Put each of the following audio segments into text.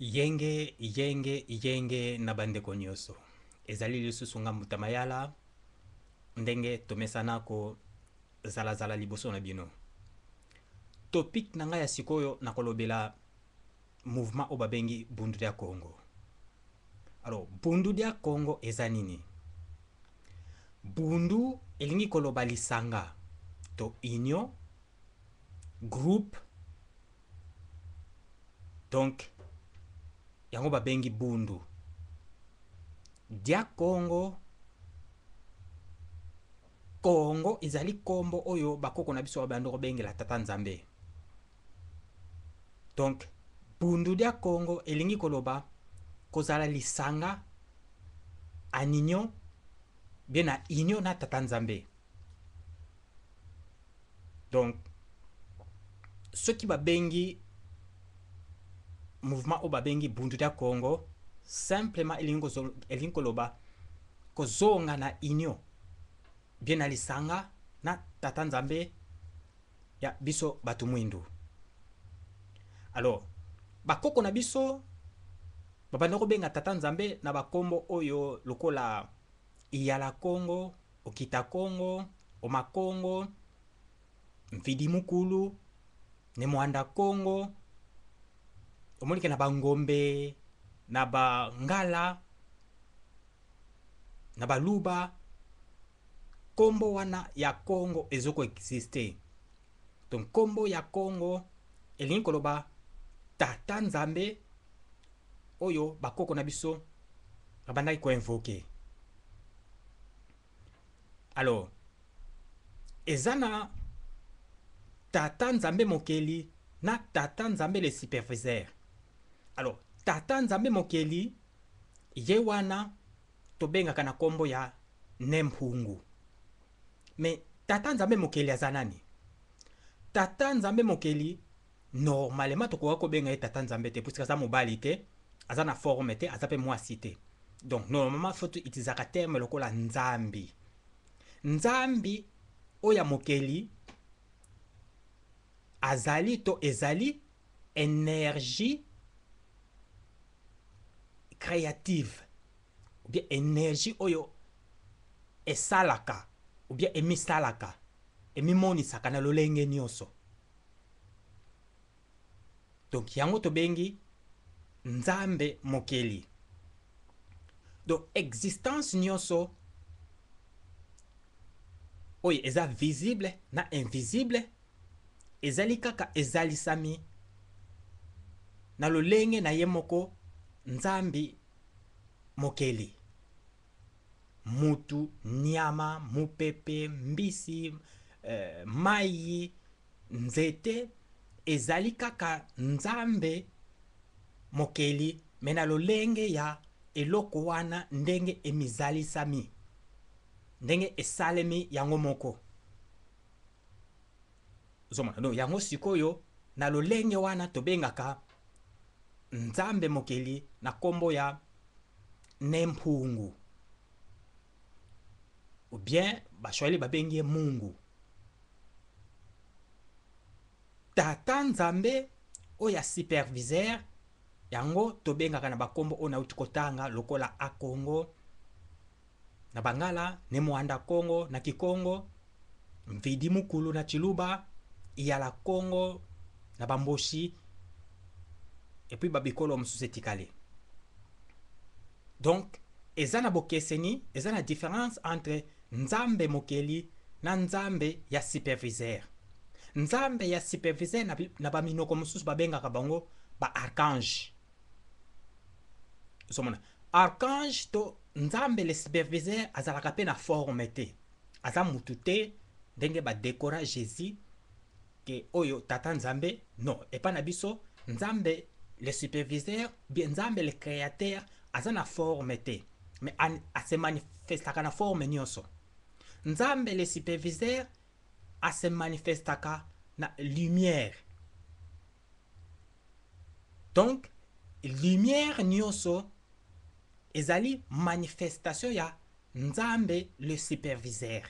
Yenge na bandeko nyonso. Ezali lisusu nga mutamayala ndenge tomesana ko zala liboso na bino. Topic na nga ya sikoyo na kolobela mouvement o babengi Bundu dia Congo. Alors, Bundu dia Congo eza nini? Bundu elingi koloba lisanga to union groupe, donc yango babengi Bundu dia Congo. Congo ezali kombo oyo bakoko na biso babando kobengela tata nzambe. Donc Bundu dia Congo elingi koloba kozala lisanga en union, bien na union na tata nzambe. Donc ceux qui babengi mouvement o babengi Bundu dia Congo simplement elingi koloba kozonga na union, bien na lisanga na tata nzambe ya biso batu mwindu. Alors bakoko na biso babanda kobenga tata nzambe na bakombo oyo lokola Iyala Congo, Okita Congo, Oma Congo, Mfidi Mukulu, Nemwanda Congo, omolike na bangombe, na bangala, na baluba. Kombo wana ya Congo ezoko existe. Donc kombo ya Congo elingi koloba tata nzambe oyo bakoko na biso babandaki ko invoquer. Alors ezana tata nzambe mokeli na tata nzambe le superviseur. Alors tata nzambe mokeli ye wana tobengaka na kombo ya Nempungu. Mais tata nzambe mokeli aza nani? Tata nzambe mokeli normalement tokoka kobenga ye tata nzambe te puisque aza mobali te, aza na forme te, aza pe mwasi te. Donc normalement faut utiliser terme lokola nzambi. Nzambi oya mokeli azali to ezali énergie créative ou bien énergie oyo esalaka ou bien emisalaka emimonisaka na lolenge nyonso. Donc yango tobengi nzambe mokeli. Donc existence nyonso oyo eza visible na invisible ezali kaka ezalisami na lolenge na ye moko nzambi mokeli. Mutu, nyama, mupepe, mbisi, mai, nzete ezali kaka nzambe mokeli mena lolenge ya eloko wana ndenge emizalisami, ndenge esalemi yango moko. Zoma, no, yango sikoyo na lolenge wana tobengaka nzambe mokeli na kombo ya Nempungu. Ou bien bashwali babengi Mungu. Tata nzambe oya superviseur yango tobengaka na bakombo ona utikotanga lokola a Congo, na bangala, Nemwanda Congo na Kikongo, Mfidi Mukulu na Chiluba, Iyala Congo na Bamboshi, et puis babikolo msuse tikale. Donc ezana bokeseni, ezana différence entre nzambe mokeli na nzambe ya superviseur. Nzambe ya superviseur na baminoko mosusu babengaka bango ba archange. Somona archange to nzambe le superviseur azalaka pe na forme te, aza mutu te ndenge badekora Jésus ke oyo tata nzambe. Non, epa na biso nzambe le superviseur bien nzambe le créateur aza na forme te, mais ase manifestaka na forme nyonso. Nzambe le superviseur ase manifestaka na lumière. Donc lumière nyonso ezali manifestation ya nzambe le superviseur.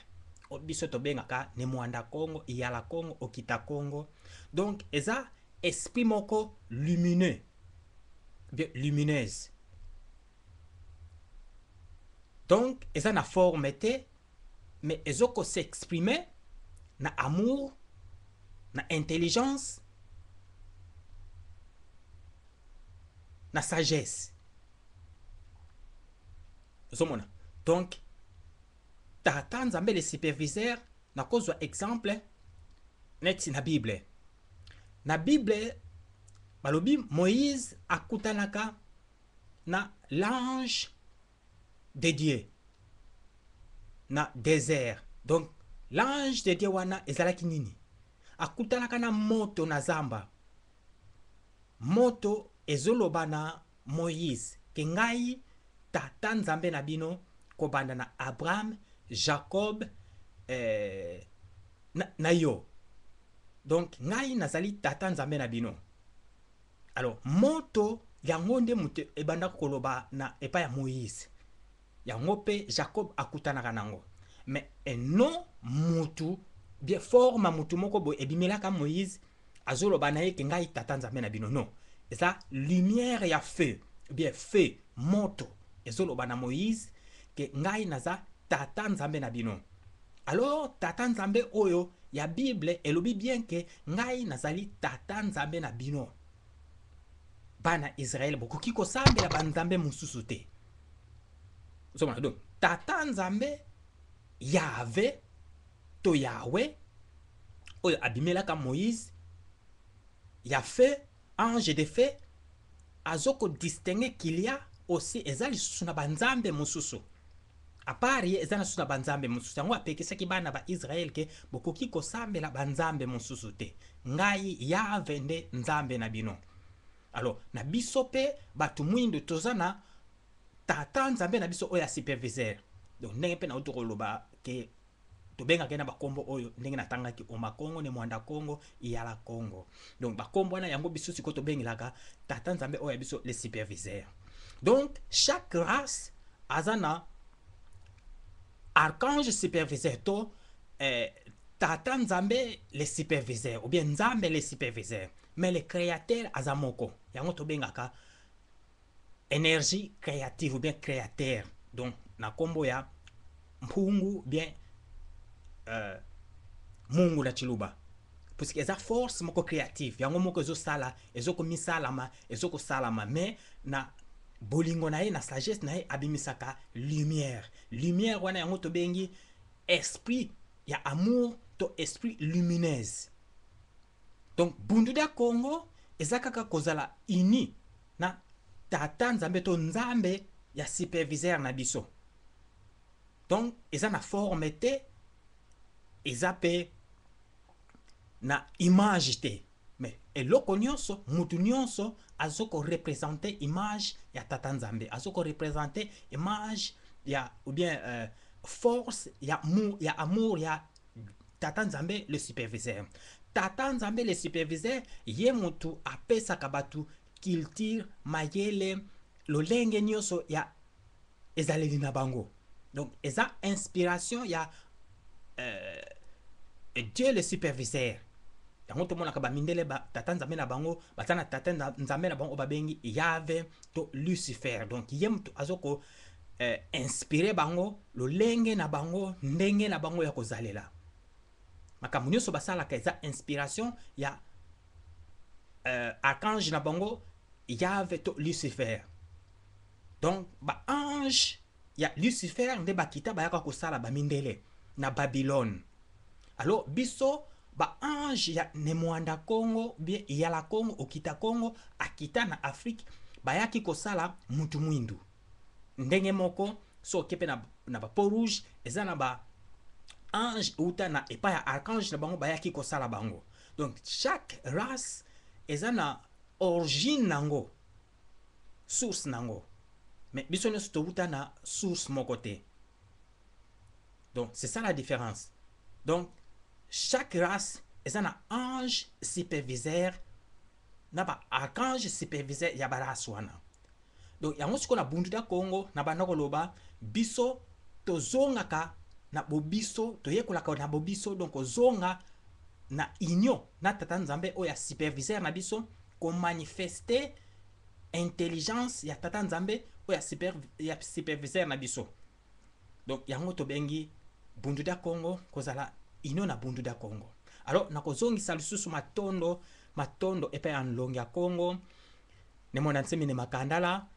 Biso tobengaka Nemwanda Congo, Iyala Congo, Okita Congo. Donc eza esprit moko lumineux. bien lumineuse. Donc eza na forme te, mais ezoko s'exprimer na amour, na intelligence, na sagesse. Ozomona. Donc tata nzambe le superviseur na kozwa exemple neti na Bible. Na Bible balobi Moïse akutanaka na l'ange de Dieu na désert. Donc l'ange de Dieu wana ezalaki nini? Akutanaka na moto na zamba. Moto ezoloba na Moïse ke ngai tata nzambe na bino kobanda na Abraham, Jacob, na yo. Donc ngai nazali tata nzambe na bino. Alors moto yango nde moto ebanda koloba na epa ya Moïse. Yango pe Jacob akutanaka nango. Mais non mutu bien forma mutu moko bo ebimelaka Moïse azoloba na ye ke ngai tata nzambe na bino. Non. Eza lumière ya feu, bien feu, moto ezoloba na Moïse ke ngai naza tata nzambe na bino. Alors tata nzambe oyo ya Bible elobi bien ke ngai nazali tata nzambe na bino. Bana Israël bokoki kosambela banzambe mosusu te. Donc tata nzambe Yahvé to Yahweh oyo abimelaka Moïse ya feu, ange de feu, azoko distinguer qu'il y a aussi ezali susu na banzambe mosusu. Apari ezana susu na banzambe mosusu. Yango apekisaki bana ba Israël ke bokoki kosambela banzambe mosusu te. Ngai Yahvé nde nzambe na bino. Alors na biso pe batu mwindo tozana tata nzambe na biso oya superviseur. Donc ndenge pe na utokoloba ke tobenga kena bakombo oyo ndenge natangaki Oma Congo ne Mwanda Congo Iyala Congo. Donc bakombo wana yango biso siko tobengelaka tata nzambe oya biso les superviseurs. Donc chaque race azana archange superviseur to tata nzambe les superviseurs ou bien nzambe les superviseurs. Mais le créateur azamoko yango tobengaka énergie créative ou bien créateur. Donc na kombo ya mpungu bien mungu na chiluba. Puisque eza force moko créative yango moko ezo sala ezoko misalama ezoko salama, mais na bolingo na ye na sagesse na ye abimisaka lumière. Lumière wana yango tobengi esprit ya amour to esprit lumineuse. Donc bundu da Congo ezakaka kozala ini na tata nzambe to nzambe ya superviseur na biso. Donc eza na forme te, eza pe na image te. Mais eloko nyonso mutu nyonso azoko représenter image ya tata nzambe, azoko représenter image ya ou bien force ya amour ya tata nzambe le superviseur. Tata nzambe le superviseur ye mutu apesaka batu culture mayele lolenge nyonso ya ezaleli na bango. Donc eza inspiration ya Dieu le superviseur. Yango to mona ka ba mindele ba tata nzambe na bango batana tata nzambe na bango babengi Yahvé to Lucifer. Donc ye mutu azoko inspiré bango lolenge na bango ndenge na bango ya kozalela. Makambo nyonso basalaka eza inspiration ya archange na bango Yahvé to Lucifer. Donc ba ange ya Lucifer nde bakita bayaka kosala ba mindele na Babylone. Alors biso ba ange ya Mwanda Congo bien Iyala Congo okita Congo akita na Afrique bayaki kosala mutu mwindu. Ndenge moko so kepe na ba peau rouge eza na ba ange uta na epa ya archange na bango bayaki kosala bango. Donc chaque race eza na origine nango, source nango. Mais biso nyonso touta na source moko te. Donc c'est ça la différence. Donc chaque race eza na ange superviseur na ba archange superviseur ya ba race wana. Donc yango siko na bundu da Congo na banda koloba biso tozongaka na bobiso toyekolaka na bobiso, donc ozonga na union na tata nzambe oya superviseur na biso ko manifester intelligence ya tata nzambe oyo ya superviseur na biso. Donc yango tobengi bundu da Congo kozala ino na bundu da Congo. Alors nakozongisa lisusu matondo epai ya nlongi ya Congo nemona nsemine makandala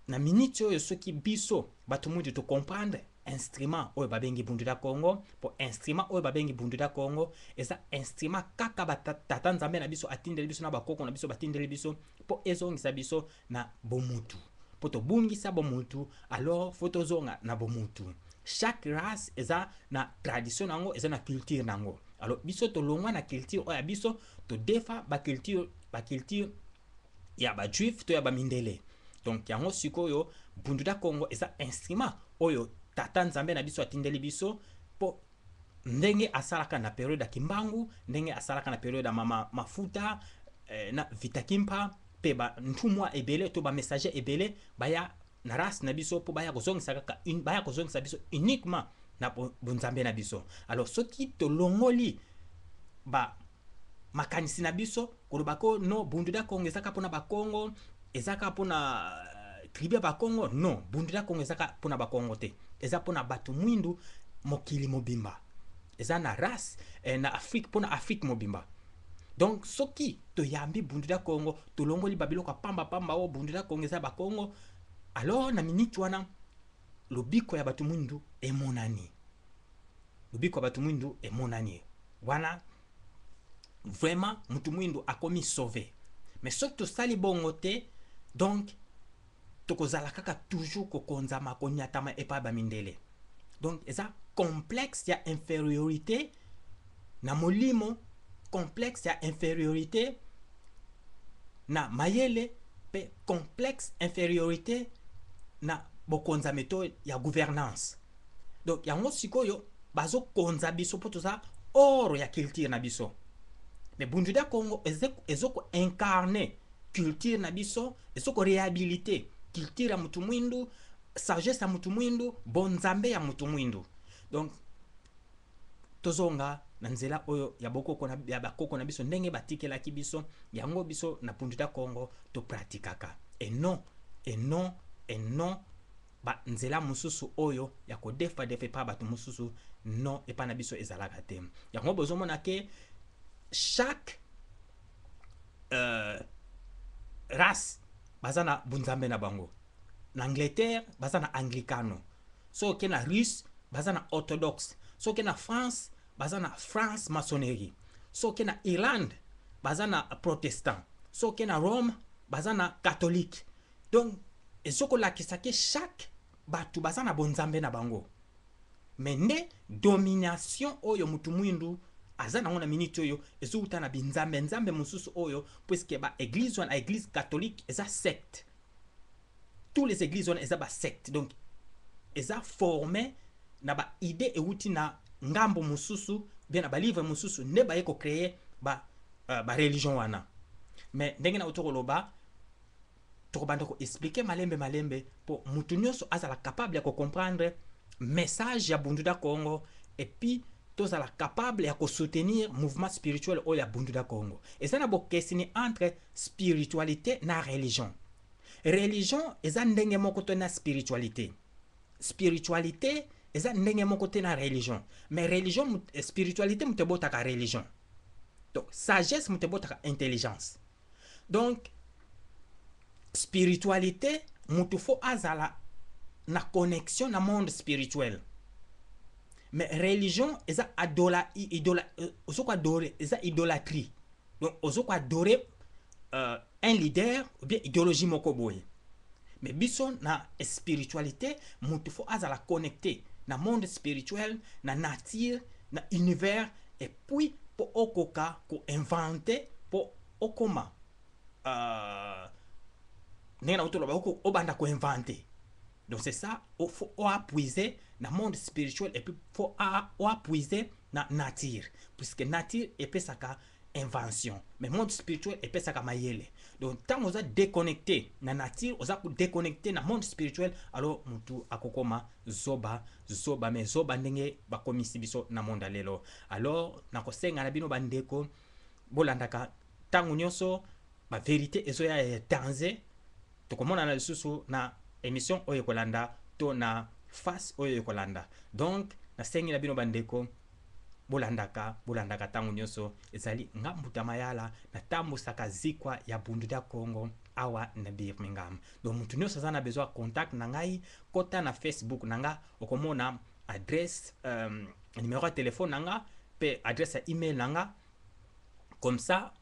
na miniti oyo soki biso bato mwindu to comprendre instrument oyo babengi bundu da Congo. Po instrument oyo babengi bundu da Congo eza instrument kaka batata nzambe na biso atindeli biso na bakoko na biso batindeli biso po ezongisa biso na bomutu. Po tobungisa bomutu alors faut tozonga na bomutu. Chaque race eza na tradition nango, eza na culture nango. Alors biso tolongwa na culture oyo biso to defa ba culture ya ba juif to ya ba mindele. Donc yango sikoyo bundu da Congo eza instrument oyo tata nzambe na biso atindeli biso po ndenge asalaka na periode ya kimbangu, ndenge asalaka na periode ya mafuta na vitakimpa pe ba ntumwa ebele to ba messager ebele baya na race na biso po baya kozongisa biso uniquement na bunzambe na biso. Alors soki tolongoli ba makanisi na biso koloba ko no bundu da Congo ezaka pona ba Congo, ezaka pona tribu ya ba Congo, non, bundu da Congo ezaka pona ba Congo te, eza pona batu mwindu mokili mobimba, eza na race na Afrique pona Afrique mobimba. Donc soki toyambi bundu da Congo tolongoli babiloko pamba o bundu da Congo eza ba Congo, alors na minute wana lobiko ya batu mwindu emonani, lobiko ya batu mwindu emonani wana vraiment mutu mwindu akomi sauvé. Mais soki tosali bongo te, donc tokozala kaka toujours kokonzama konyatama epa ba mindele. Donc eza complexe ya infériorité na molimo, complexe ya infériorité na mayele, pe complexe infériorité na bokonzameto ya gouvernance. Donc yango sikoyo bazo konza biso po toza oro ya culture na biso. Mais bundu da Congo ezoko incarner culture na biso, ezoko réhabiliter culture ya mutu mwindu, sagesse ya mutu mwindu, bonzambe ya mutu mwindu. Donc tozonga na nzela oyo ya bakoko na biso ndenge batikelaki biso, yango biso na bundu da Congo to pratikaka. Et non ba nzela mususu oyo ya ko defa pa batu mususu, non epa na biso ezalaka te. Yango bozomona ke chaque race bazana bunzambe na bango. Na Angleterre bazana anglicano, so ke na Russe bazana orthodoxe, so ke na France bazana France maçonnerie, so ke na Irlande bazana protestant, so ke na Rome bazana catholique. Donc ezoko lakisa ke chaque batu bazana bunzambe na bango. Mais ne domination oyo mutu mwindu azana ngona minute oyo ezuta na binzambe nzambe mususu oyo, puisque ba église wana église catholique eza secte. Tous les églises wana eza ba secte. Donc eza formé na ba idée euti na ngambo mususu, bien na ba livre mususu ne ba yeko créer ba religion wana. Mais ndenge na otokoloba tokobanda ko expliquer malembe po mutu nyonso azala capable ya ko comprendre message ya bundu da Congo, et puis tozala capable ya ko soutenir mouvement spirituel oyo ya bundu da Congo. Et ça na bokesini entre spiritualité na religion. Religion eza ndenge moko to na spiritualité. Spiritualité eza ndenge moko te na religion. Mais religion spiritualité mutebota ka religion. Donc sagesse mutebota ka intelligence. Donc spiritualité mutu fo azala na connexion na monde spirituel. Mais religion eza idolâtrie. Donc ozoko adorer un leader ou bien idéologie moko boye. Mais biso na spiritualité mutu fo azala connecté na monde spirituel, na nature, na univers, et puis po okoka ko inventer po okoma nena utoloba oko obanda ko inventer. Donc c'est ça, il faut appuyer dans le monde spirituel et puis il faut appuyer dans la nature. Puisque la nature est sa invention. Mais le monde spirituel est sa mayele. Donc tant qu'on a déconnecté dans la nature, on a déconnecté dans le monde spirituel, alors mutu akokoma zoba, mais zoba ndenge bakomisi biso na monde lelo. Alors nakosenga na bino bandeko bolandaka tangu nyonso ba vérité ezoya danger tokomona na lisusu na émission oyo ekolanda to na face oyo ekolanda. Donc nasengi na bino bandeko bolandaka ntango nyonso ezali nga Mbuta Mayala natambusaka zikwa ya bundu ya Congo awa na Birmingham. Donc mutu nyonso aza na besoin contact na ngai kota na Facebook na nga okomona adresse numéro ya telefone na nga pe adresse ya email na nga comme ça